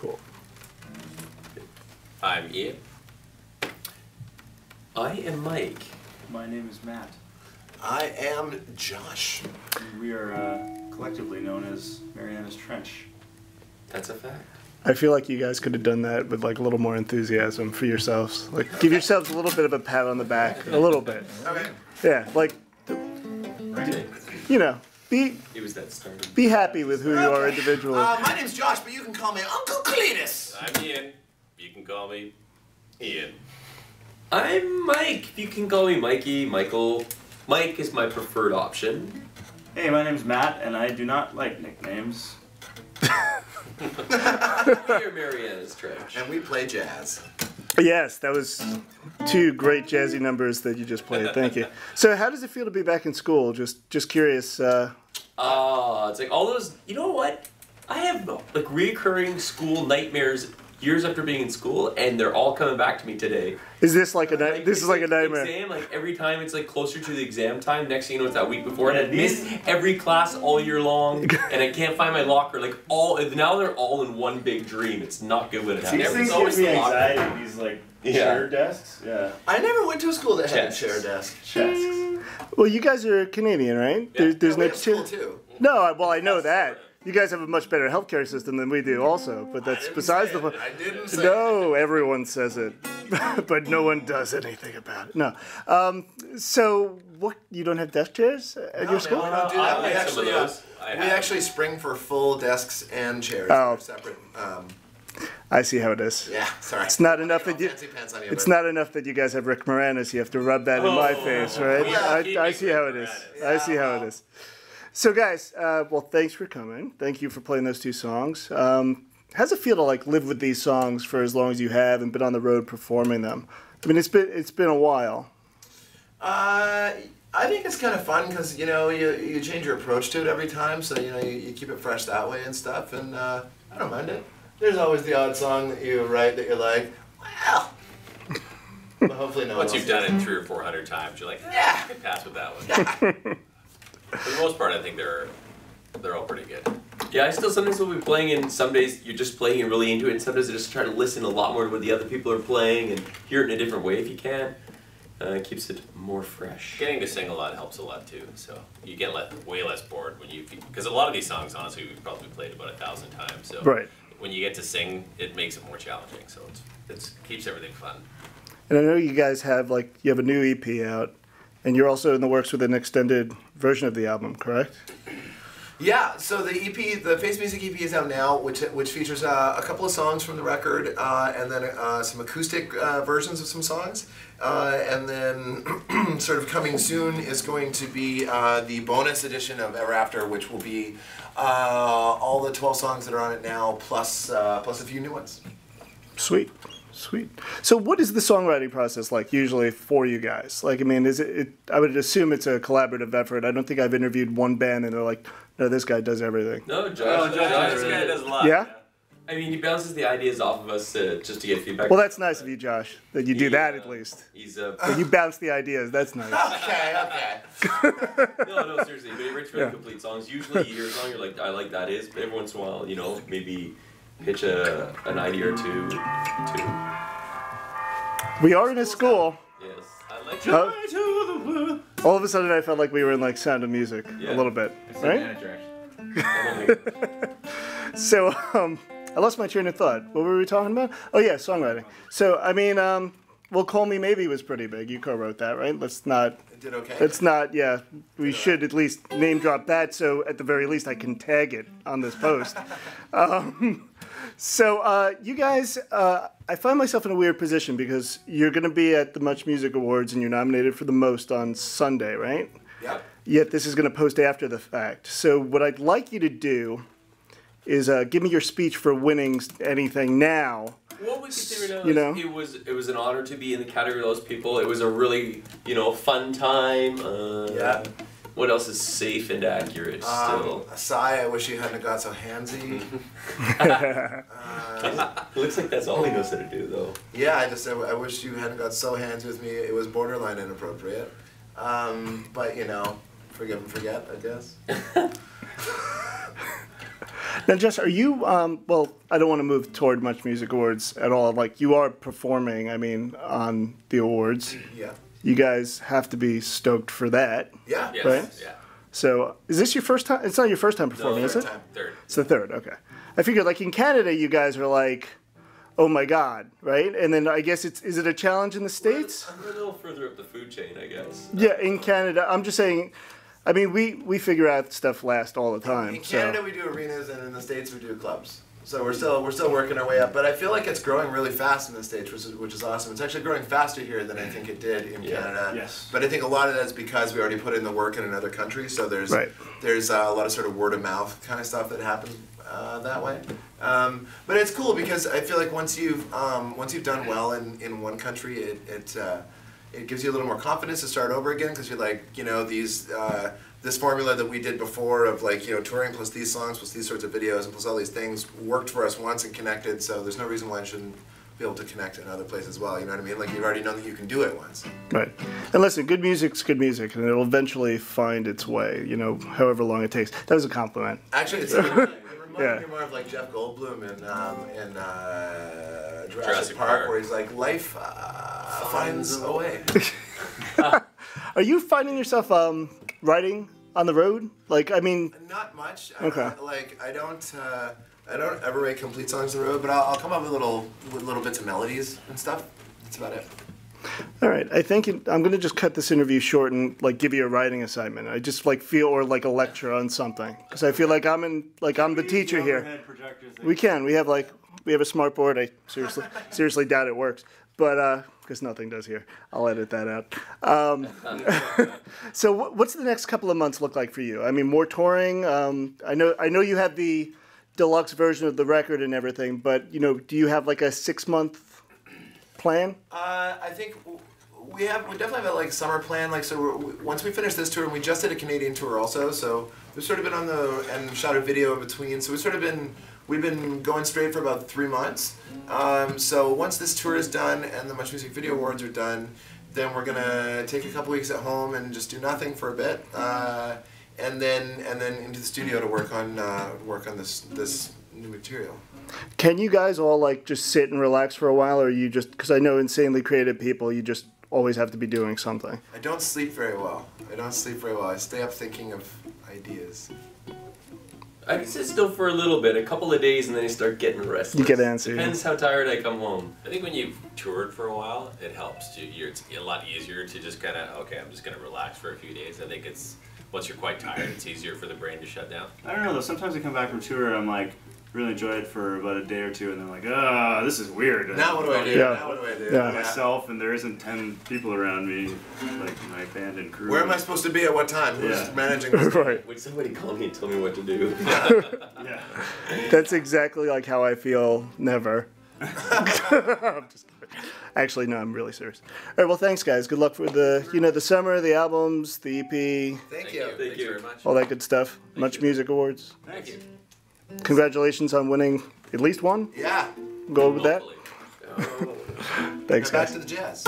Cool. I'm Ian. I am Mike. My name is Matt. I am Josh. We are collectively known as Marianas Trench. That's a fact. I feel like you guys could have done that with like a little more enthusiasm for yourselves. Like, give yourselves a little bit of a pat on the back, a little bit. Okay. Yeah, like, you know, It was that starting. be happy with who you are individually. My name's Josh, but you can call me Uncle Cletus. I'm Ian. You can call me Ian. I'm Mike. You can call me Mikey, Michael. Mike is my preferred option. Hey, my name's Matt, and I do not like nicknames. We're Marianas Trench. And we play jazz. Yes, that was two great jazzy numbers that you just played. Thank you. So, how does it feel to be back in school? Just curious. It's like all those. You know what? I have like recurring school nightmares years after being in school, and they're all coming back to me today. Is this like a this is like a nightmare? Exam, like every time it's like closer to the exam time. Next thing you know, it's that week before, and I miss every class all year long, and I can't find my locker. Like now they're all in one big dream. It's not good when it happens. These things It's always give me the locker. anxiety. These like shared desks. Yeah. I never went to a school that had a Chesks. shared desk. Chesks. Well, you guys are Canadian, right? Yeah. There's We no have school too. No, well, I know that. You guys have a much better healthcare system than we do, also. But that's didn't besides say the it. point. I didn't say No, everyone says it, but no one does anything about it. No. So, what? You don't have desk chairs at your school? We don't do that. I like some of those. We actually spring for full desks and chairs. Oh. They're separate. I see how it is. Yeah, sorry. It's not enough that you. Fancy pants on you, It's but- not enough that you guys have Rick Moranis. You have to rub that in my face, right? yeah. I see how it is. I see how it is. So, guys, well, thanks for coming. Thank you for playing those two songs. How's it feel to like live with these songs for as long as you have and been on the road performing them? I mean, it's been a while. I think it's kind of fun because you know you change your approach to it every time, so you know you keep it fresh that way and stuff, and I don't mind it. There's always the odd song that you write that you're like, well, but hopefully no. Once one you've else done it 300 or 400 times, you're like, Yeah. I can pass with that one. For the most part, I think they're all pretty good. Yeah, I still sometimes will be playing, and some days you're just playing and really into it, and sometimes I just try to listen a lot more to what the other people are playing and hear it in a different way if you can. It keeps it more fresh. Getting to sing a lot helps a lot too, so you get way less bored when you, because a lot of these songs, honestly, we've probably played about 1,000 times. So Right. when you get to sing, it makes it more challenging. So it keeps everything fun. And I know you guys have you have a new EP out, and you're also in the works with an extended version of the album, correct? Yeah, so the EP, the Face Music EP is out now, which features a couple of songs from the record, and then some acoustic versions of some songs, and then sort of coming soon is going to be the bonus edition of Ever After, which will be all the 12 songs that are on it now, plus a few new ones. Sweet. Sweet. So what is the songwriting process like usually for you guys? Like, I mean, is it I would assume it's a collaborative effort. I don't think I've interviewed one band and they're like, no, this guy does everything. No, Josh, this guy does a lot. Yeah? I mean, he bounces the ideas off of us just to get feedback. Well, that's nice of you, Josh, that you do that at least. He's That you bounce the ideas. That's nice. Okay. no, seriously. But he writes really complete songs. Usually, you hear a song, you're like, I like that is. But every once in a while, you know, maybe pitch an idea or two. We are in a school. Yes, I like to All of a sudden, I felt like we were in like Sound of Music a little bit, right? So, I lost my train of thought. What were we talking about? Oh yeah, songwriting. So, I mean, well, Call Me Maybe was pretty big. You co-wrote that, right? Let's not. Did okay. Let's not. Yeah, we should at least name drop that. So at the very least, I can tag it on this post. So you guys, I find myself in a weird position because you're going to be at the Much Music Awards and you're nominated for the most on Sunday, right? Yep. Yet this is going to post after the fact. So what I'd like you to do is give me your speech for winning anything now. What we consider now You know? it was an honor to be in the category of those people. It was a really, fun time. Yeah. What else is safe and accurate still? Asai, I wish you hadn't got so handsy. It looks like that's all he knows how to do, though. Yeah, I wish you hadn't got so handsy with me. It was borderline inappropriate. But, forgive and forget, I guess. Now, Jess, are you, well, I don't want to move toward Much Music Awards at all. Like, you are performing, I mean, on the awards. Yeah. You guys have to be stoked for that. Yeah. Yes, Right? yeah. So, is this your first time? It's not your first time performing, is it? Third. It's the third, okay. I figured, like, in Canada, you guys are like, oh my God, right? And then I guess is it a challenge in the States? I'm a little further up the food chain, I guess. Yeah, in Canada. I'm just saying, I mean, we figure out stuff last all the time. In Canada, so. we do arenas, and in the States, we do clubs. So we're still working our way up. But I feel like it's growing really fast in the States, which is awesome. It's actually growing faster here than I think it did in Canada. Yes. But I think a lot of that's because we already put in the work in another country. So there's a lot of sort of word of mouth kind of stuff that happens that way. But it's cool because I feel like once you've done well in one country, it gives you a little more confidence to start over again because you're like, you know, this formula that we did before of like, you know, touring plus these songs plus these sorts of videos and plus all these things worked for us once and connected, so there's no reason why it shouldn't be able to connect in other places as well, you know what I mean? Like, you've already known that you can do it once. Right. And listen, good music's good music, and it'll eventually find its way, you know, however long it takes. That was a compliment. Actually, it reminded me more of like Jeff Goldblum in Jurassic Park, where he's like, life finds a way. Are you finding yourself writing on the road? Like, I mean... Not much. Okay. I don't ever make complete songs on the road, but I'll come up with little bits of melodies and stuff. That's about it. All right. I think I'm going to just cut this interview short and like give you a writing assignment. I just like feel, or like a lecture on something, because I feel like I'm the teacher here. We can. We have a smart board. I seriously doubt it works, but because nothing does here. I'll edit that out. So what's the next couple of months look like for you? I mean, more touring. I know you have the deluxe version of the record and everything, but you know, do you have like a 6-month plan? I think we definitely have a like summer plan. Like, so once we finish this tour, and we just did a Canadian tour also, so we've sort of been and shot a video in between. So we've been going straight for about 3 months. So once this tour is done and the Much Music Video Awards are done, then we're gonna take a couple weeks at home and just do nothing for a bit, and then into the studio to work on this new material. Can you guys all like just sit and relax for a while, or you just, because I know insanely creative people, you just always have to be doing something? I don't sleep very well. I stay up thinking of ideas. I can sit still for a little bit, a couple of days, and then I start getting restless. You get antsy. Depends how tired I come home. I think when you've toured for a while, it helps. It's a lot easier to just kind of, okay, I'm just going to relax for a few days. I think once you're quite tired, it's easier for the brain to shut down. I don't know though, sometimes I come back from tour and I'm like, really enjoy it for about a day or two, and then like, this is weird. Now what do I do? Yeah. Now what do I do? Yeah. Myself, and there isn't 10 people around me, like my band and crew. Where am I supposed to be at what time? Who's managing this? Right. Would somebody call me and tell me what to do? Yeah. That's exactly like how I feel. Never. I'm just kidding. Actually, no, I'm really serious. All right, well, thanks, guys. Good luck for the summer, the albums, the EP, Thank you. Thank you very much. all that good stuff. Much Music Awards. Thank you. Congratulations on winning at least one. Yeah. Go with that. Hopefully. Thanks, Now back guys. to the jazz.